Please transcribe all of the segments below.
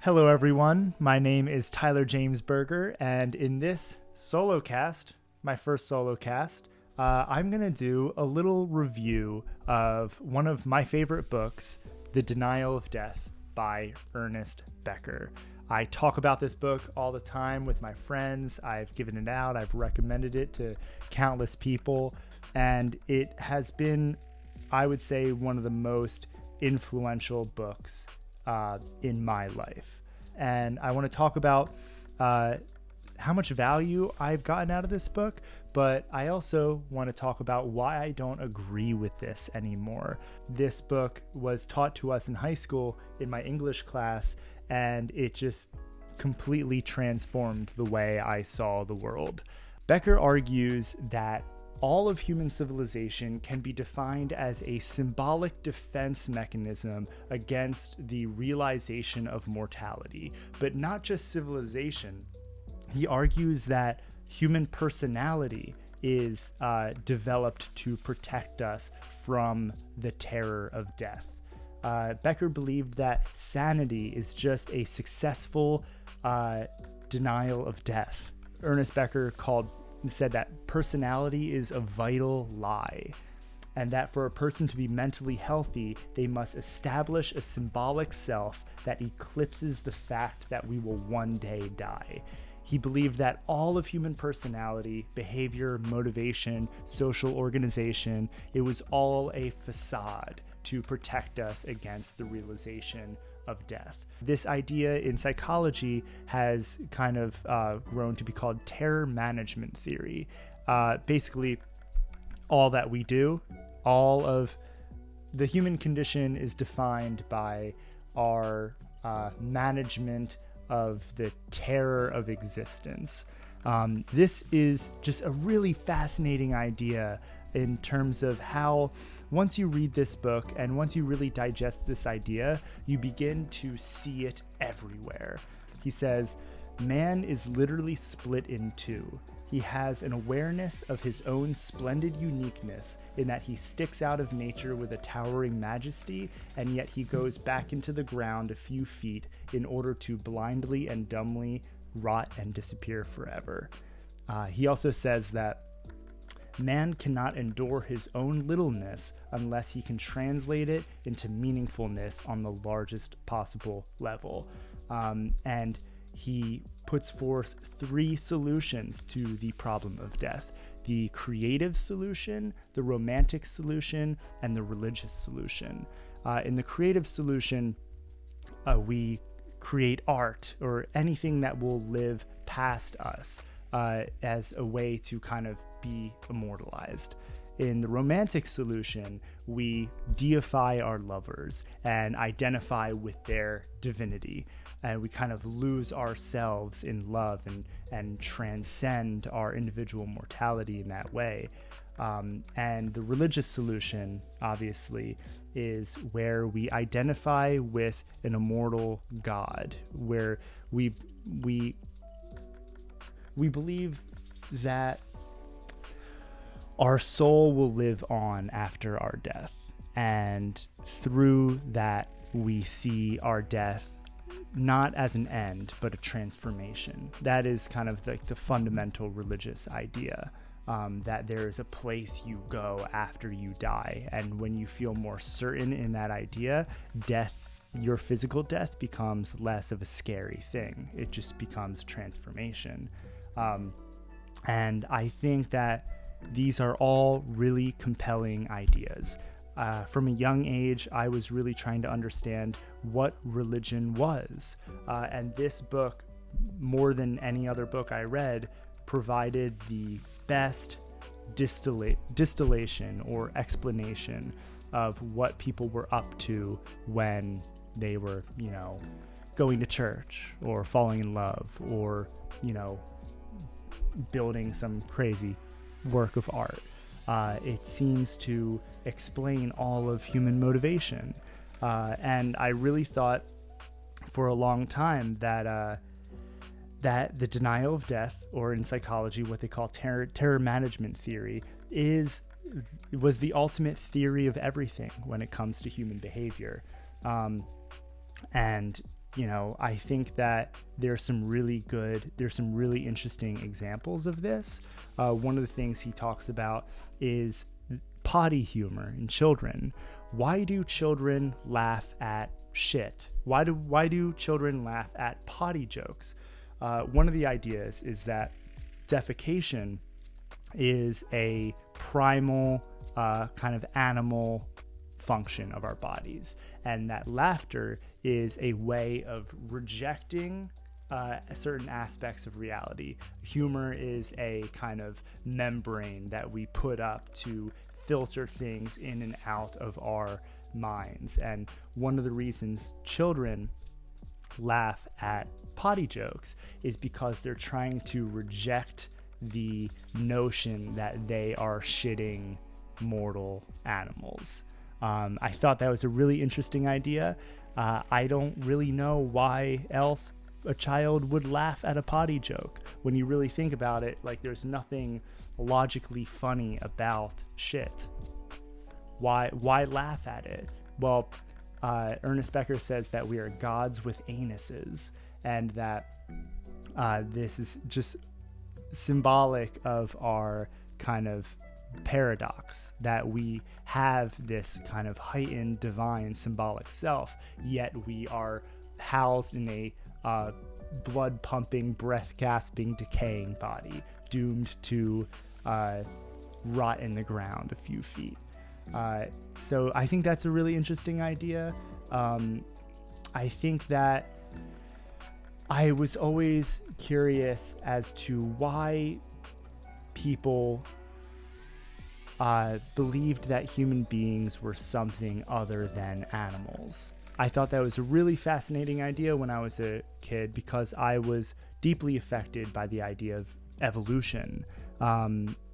Hello, everyone. My name is Tyler James Berger, and in this solocast, my first solocast, I'm going to do a little review of one of my favorite books, The Denial of Death by Ernest Becker. I talk about this book all the time with my friends. I've given it out. I've recommended it to countless people, and it has been, I would say, one of the most influential books in my life. And I want to talk about how much value I've gotten out of this book, but I also want to talk about why I don't agree with this anymore. This book was taught to us in high school in my English class, and it just completely transformed the way I saw the world. Becker argues that all of human civilization can be defined as a symbolic defense mechanism against the realization of mortality, but not just civilization. He argues that human personality is developed to protect us from the terror of death. Becker believed that sanity is just a successful denial of death. Ernest Becker said that personality is a vital lie, and that for a person to be mentally healthy, they must establish a symbolic self that eclipses the fact that we will one day die. He believed that all of human personality, behavior, motivation, social organization, it was all a facade to protect us against the realization of death. This idea in psychology has kind of grown to be called terror management theory. Basically, all that we do, all of the human condition is defined by our management of the terror of existence. This is just a really fascinating idea in terms of how once you read this book and once you really digest this idea, you begin to see it everywhere. He says, man is literally split in two. He has an awareness of his own splendid uniqueness in that he sticks out of nature with a towering majesty, and yet he goes back into the ground a few feet in order to blindly and dumbly rot and disappear forever. He also says that man cannot endure his own littleness unless he can translate it into meaningfulness on the largest possible level. And he puts forth three solutions to the problem of death: the creative solution, the romantic solution, and the religious solution. In the creative solution, we create art or anything that will live past us as a way to kind of be immortalized. In the romantic solution, we deify our lovers and identify with their divinity, and we kind of lose ourselves in love and transcend our individual mortality in that way. And the religious solution, obviously, is where we identify with an immortal God, where we believe that our soul will live on after our death, and through that we see our death not as an end but a transformation. That is kind of like the fundamental religious idea, that there is a place you go after you die, and when you feel more certain in that idea, death, your physical death, becomes less of a scary thing. It just becomes a transformation. And I think that these are all really compelling ideas. From a young age, I was really trying to understand what religion was. And this book, more than any other book I read, provided the best distillation or explanation of what people were up to when they were, going to church or falling in love or, building some crazy work of art. It seems to explain all of human motivation. And I really thought for a long time that the denial of death, or in psychology, what they call terror management theory, was the ultimate theory of everything when it comes to human behavior. And I think that there's some really interesting examples of this. One of the things he talks about is potty humor in children. Why do children laugh at shit? Why do children laugh at potty jokes? One of the ideas is that defecation is a primal kind of animal function of our bodies, and that laughter is a way of rejecting certain aspects of reality. Humor is a kind of membrane that we put up to filter things in and out of our minds. And one of the reasons children laugh at potty jokes is because they're trying to reject the notion that they are shitting mortal animals. I thought that was a really interesting idea. I don't really know why else a child would laugh at a potty joke. When you really think about it, like, there's nothing logically funny about shit. Why laugh at it? Well, Ernest Becker says that we are gods with anuses, and that this is just symbolic of our kind of paradox, that we have this kind of heightened divine symbolic self, yet we are housed in a blood pumping, breath gasping, decaying body, doomed to rot in the ground a few feet. So I think that's a really interesting idea. I think that I was always curious as to why people believed that human beings were something other than animals. I thought that was a really fascinating idea when I was a kid, because I was deeply affected by the idea of evolution.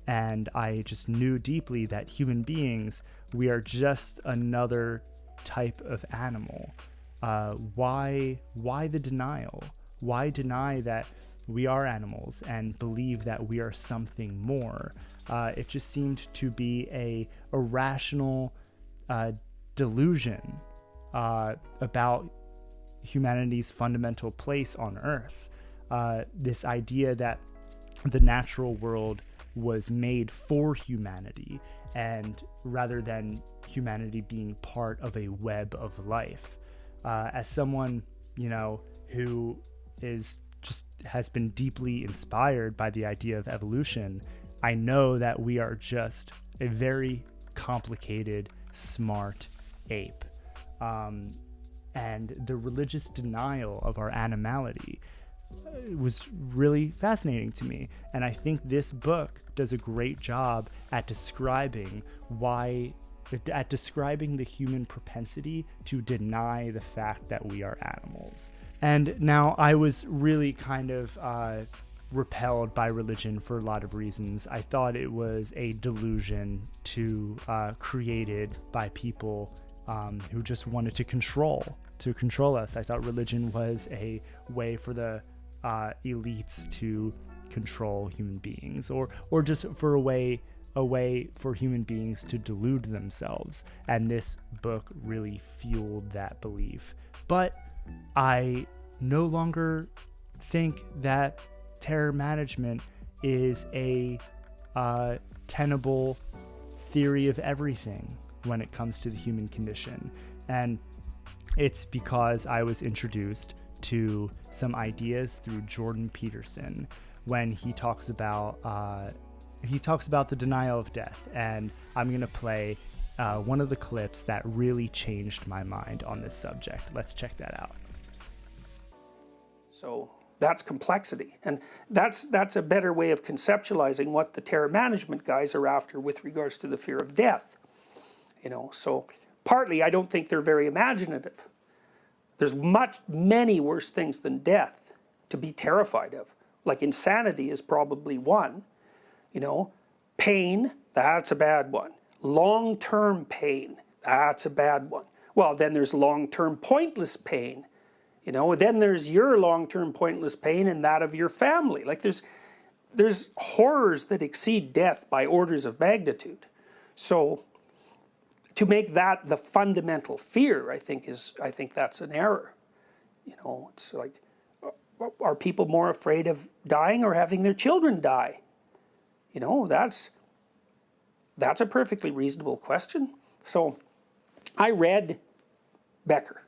And I just knew deeply that human beings, we are just another type of animal. Why the denial? Why deny that we are animals and believe that we are something more? It just seemed to be a irrational delusion about humanity's fundamental place on Earth. This idea that the natural world was made for humanity, and rather than humanity being part of a web of life. As someone, who has been deeply inspired by the idea of evolution, I know that we are just a very complicated, smart ape. And the religious denial of our animality was really fascinating to me. And I think this book does a great job at describing the human propensity to deny the fact that we are animals. And now I was really kind of repelled by religion for a lot of reasons. I thought it was a delusion created by people who just wanted to control us. I thought religion was a way for the elites to control human beings, or just for a way for human beings to delude themselves. And this book really fueled that belief. But I no longer think that terror management is a tenable theory of everything when it comes to the human condition. And it's because I was introduced to some ideas through Jordan Peterson when he talks about the denial of death. And I'm going to play one of the clips that really changed my mind on this subject. Let's check that out. So that's complexity. And that's a better way of conceptualizing what the terror management guys are after with regards to the fear of death. So partly I don't think they're very imaginative. There's many worse things than death to be terrified of. Like insanity is probably one. Pain, that's a bad one. Long-term pain, that's a bad one. Well, then there's long-term pointless pain. Then there's your long-term pointless pain and that of your family. Like there's horrors that exceed death by orders of magnitude. So to make that the fundamental fear, I think that's an error. It's like, are people more afraid of dying or having their children die? That's a perfectly reasonable question. So I read Becker.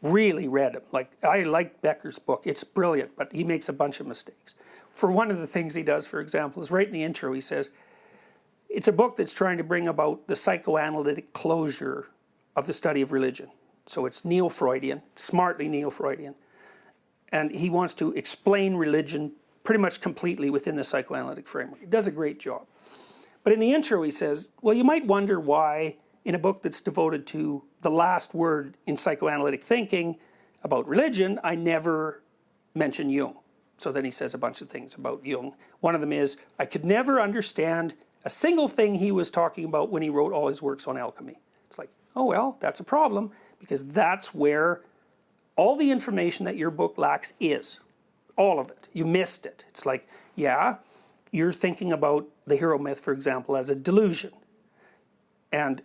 Really read him. I like Becker's book. It's brilliant, but he makes a bunch of mistakes. For one of the things he does, for example, is right in the intro, he says, it's a book that's trying to bring about the psychoanalytic closure of the study of religion. So it's neo-Freudian, smartly neo-Freudian. And he wants to explain religion pretty much completely within the psychoanalytic framework. He does a great job. But in the intro he says, well, you might wonder why in a book that's devoted to the last word in psychoanalytic thinking about religion, I never mention Jung. So then he says a bunch of things about Jung. One of them is, I could never understand a single thing he was talking about when he wrote all his works on alchemy. It's like, oh well, that's a problem, because that's where all the information that your book lacks is. All of it. You missed it. It's like, yeah, you're thinking about the hero myth, for example, as a delusion. And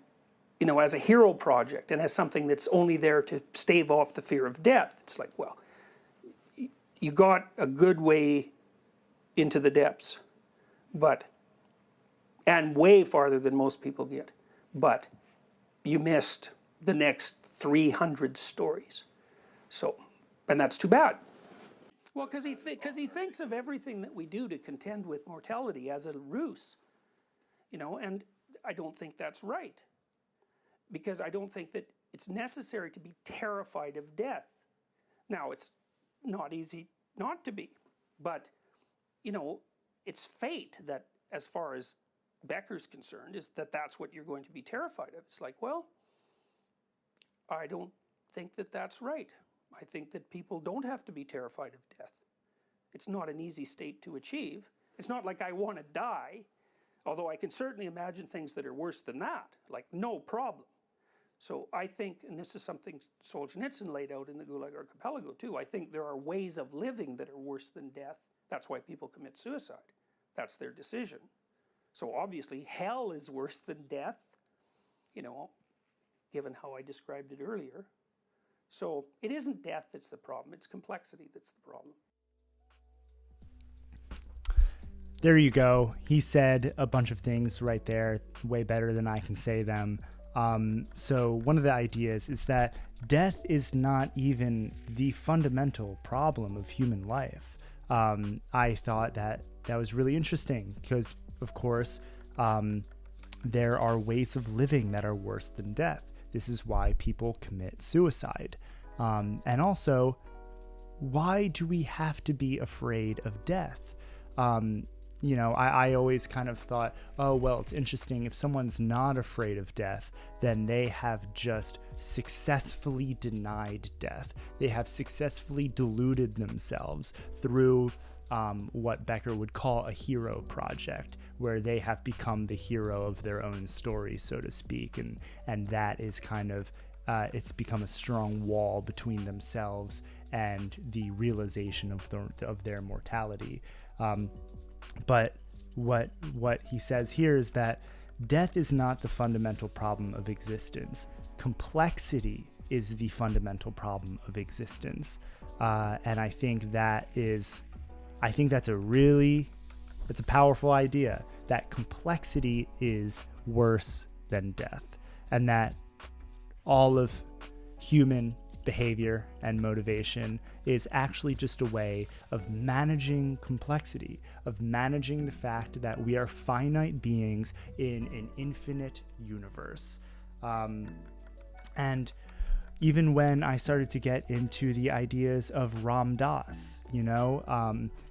as a hero project, and as something that's only there to stave off the fear of death. It's like, well, you got a good way into the depths, and way farther than most people get, but you missed the next 300 stories. So, and that's too bad. Well, because he thinks of everything that we do to contend with mortality as a ruse, and I don't think that's right. Because I don't think that it's necessary to be terrified of death. Now, it's not easy not to be, but, it's fate that, as far as Becker's concerned, is that that's what you're going to be terrified of. It's like, well, I don't think that that's right. I think that people don't have to be terrified of death. It's not an easy state to achieve. It's not like I want to die, although I can certainly imagine things that are worse than that, like no problem. So I think, and this is something Solzhenitsyn laid out in the Gulag Archipelago too, I think there are ways of living that are worse than death. That's why people commit suicide. That's their decision. So obviously hell is worse than death, given how I described it earlier. So it isn't death that's the problem, it's complexity that's the problem. There you go. He said a bunch of things right there, way better than I can say them. So one of the ideas is that death is not even the fundamental problem of human life. I thought that was really interesting because, of course, there are ways of living that are worse than death. This is why people commit suicide. And also, why do we have to be afraid of death? I always kind of thought, oh, well, it's interesting. If someone's not afraid of death, then they have just successfully denied death. They have successfully deluded themselves through what Becker would call a hero project, where they have become the hero of their own story, so to speak. And that is kind of, it's become a strong wall between themselves and the realization of their mortality. But what he says here is that death is not the fundamental problem of existence. Complexity is the fundamental problem of existence. And I think that's a powerful idea, that complexity is worse than death, and that all of human behavior and motivation is actually just a way of managing complexity, of managing the fact that we are finite beings in an infinite universe. And even when I started to get into the ideas of Ram Dass,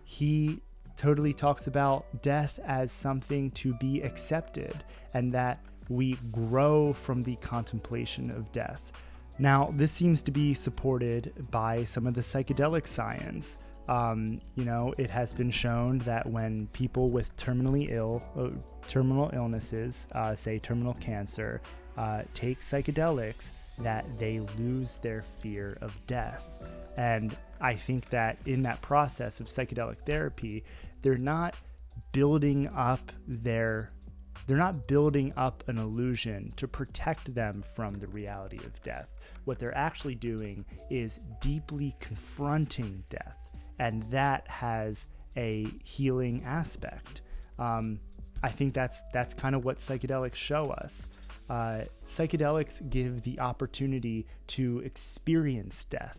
he totally talks about death as something to be accepted, and that we grow from the contemplation of death. Now, this seems to be supported by some of the psychedelic science. It has been shown that when people with terminal illnesses, say terminal cancer, take psychedelics, that they lose their fear of death. And I think that in that process of psychedelic therapy, they're not building up their they're not building up an illusion to protect them from the reality of death. What they're actually doing is deeply confronting death, and that has a healing aspect. I think that's kind of what psychedelics show us. Psychedelics give the opportunity to experience death,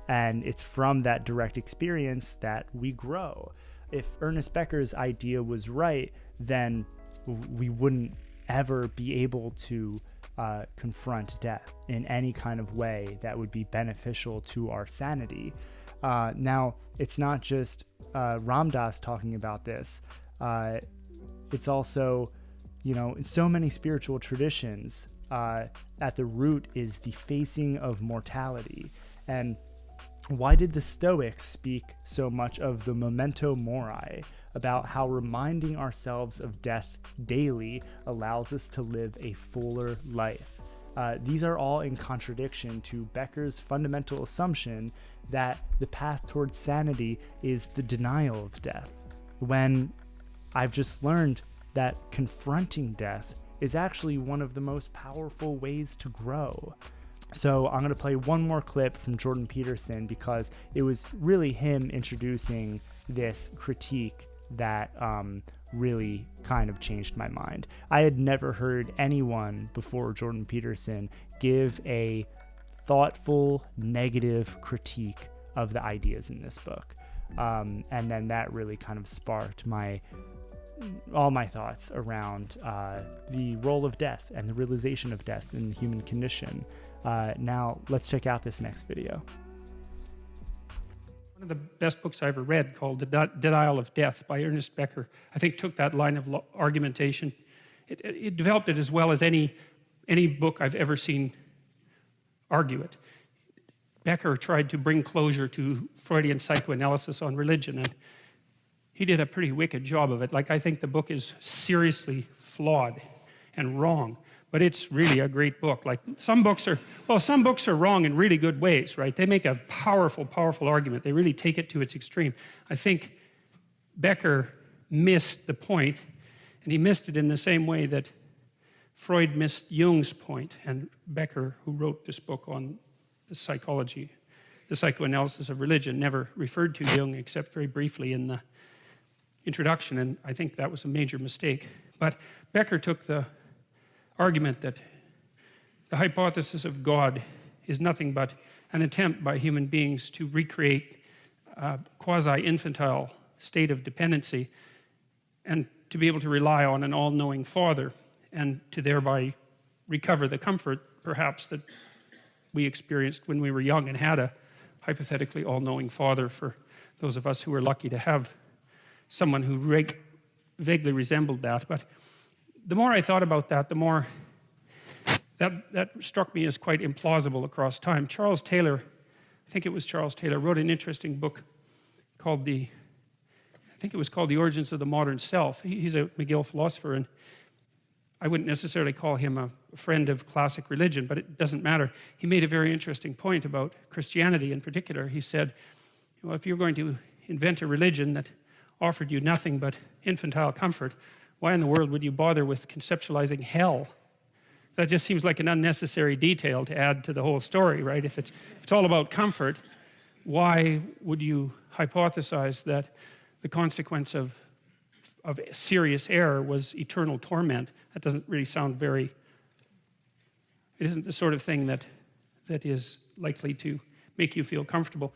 and it's from that direct experience that we grow. If Ernest Becker's idea was right, then we wouldn't ever be able to confront death in any kind of way that would be beneficial to our sanity. Now, it's not just Ram Dass talking about this. It's also, in so many spiritual traditions, at the root is the facing of mortality. And why did the Stoics speak so much of the memento mori, about how reminding ourselves of death daily allows us to live a fuller life? These are all in contradiction to Becker's fundamental assumption that the path towards sanity is the denial of death, when I've just learned that confronting death is actually one of the most powerful ways to grow. So I'm going to play one more clip from Jordan Peterson, because it was really him introducing this critique that really kind of changed my mind. I had never heard anyone before Jordan Peterson give a thoughtful, negative critique of the ideas in this book. And then that really kind of sparked all my thoughts around the role of death and the realization of death in the human condition. Now, let's check out this next video. One of the best books I ever read, called The Denial of Death by Ernest Becker, I think took that line of argumentation. It developed it as well as any book I've ever seen argue it. Becker tried to bring closure to Freudian psychoanalysis on religion, and he did a pretty wicked job of it. Like, I think the book is seriously flawed and wrong, but it's really a great book. Like, some books are wrong in really good ways, right? They make a powerful, powerful argument. They really take it to its extreme. I think Becker missed the point, and he missed it in the same way that Freud missed Jung's point, and Becker, who wrote this book on the psychoanalysis of religion, never referred to Jung except very briefly in the introduction, and I think that was a major mistake. But Becker took the argument that the hypothesis of God is nothing but an attempt by human beings to recreate a quasi-infantile state of dependency, and to be able to rely on an all-knowing Father, and to thereby recover the comfort, perhaps, that we experienced when we were young and had a hypothetically all-knowing Father, for those of us who were lucky to have someone who vaguely resembled that. But the more I thought about that, the more that struck me as quite implausible across time. Charles Taylor, I think it was Charles Taylor, wrote an interesting book called The Origins of the Modern Self. He's a McGill philosopher, and I wouldn't necessarily call him a friend of classic religion, but it doesn't matter. He made a very interesting point about Christianity in particular. He said, well, if you're going to invent a religion that offered you nothing but infantile comfort, why in the world would you bother with conceptualizing hell? That just seems like an unnecessary detail to add to the whole story, right? If it's all about comfort, why would you hypothesize that the consequence of serious error was eternal torment? That doesn't really sound it isn't the sort of thing that is likely to make you feel comfortable.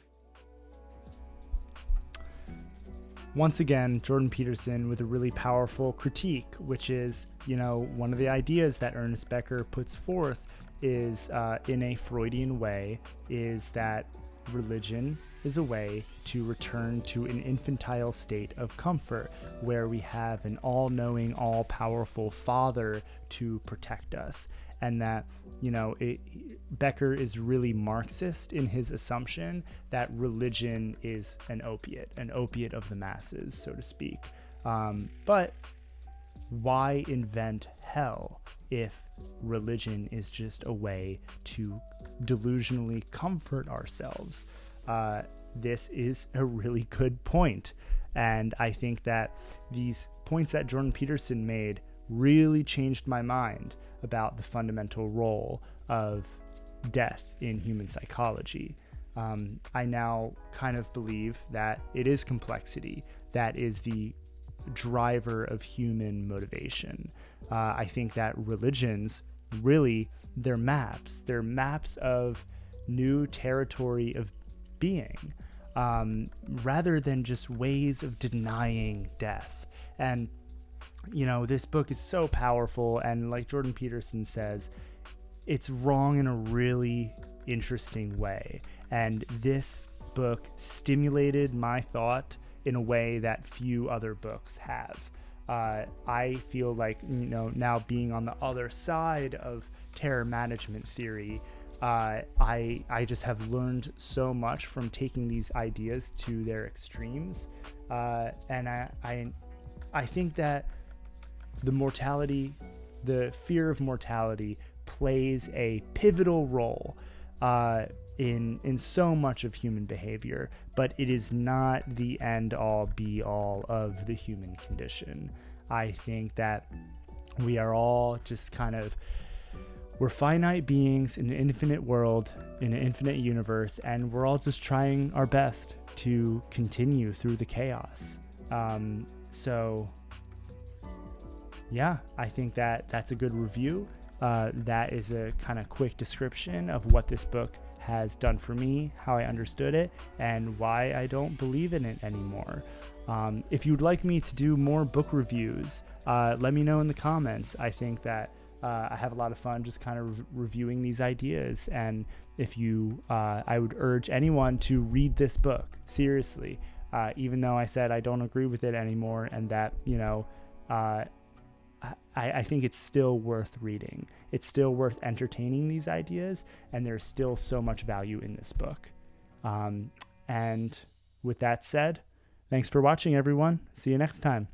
Once again, Jordan Peterson with a really powerful critique, which is, one of the ideas that Ernest Becker puts forth is, in a Freudian way, is that religion is a way to return to an infantile state of comfort, where we have an all-knowing, all-powerful Father to protect us. And that, Becker is really Marxist in his assumption that religion is an opiate of the masses, so to speak. But why invent hell if religion is just a way to delusionally comfort ourselves? This is a really good point. And I think that these points that Jordan Peterson made really changed my mind about the fundamental role of death in human psychology. I now kind of believe that it is complexity that is the driver of human motivation. I think that religions really, they're maps of new territory of being, rather than just ways of denying death. And this book is so powerful, and like Jordan Peterson says, it's wrong in a really interesting way. And this book stimulated my thought in a way that few other books have. I feel like, now being on the other side of terror management theory, I just have learned so much from taking these ideas to their extremes. And I think that the fear of mortality plays a pivotal role in so much of human behavior, but it is not the end-all be-all of the human condition. I think that we are all just we're finite beings in an infinite world, in an infinite universe, and we're all just trying our best to continue through the chaos. So yeah, I think that that's a good review. That is a kind of quick description of what this book has done for me, how I understood it, and why I don't believe in it anymore. If you'd like me to do more book reviews, let me know in the comments. I think that I have a lot of fun just kind of reviewing these ideas. And if I would urge anyone to read this book seriously, even though I said I don't agree with it anymore, and that, I think it's still worth reading. It's still worth entertaining these ideas, and there's still so much value in this book. And with that said, thanks for watching, everyone. See you next time.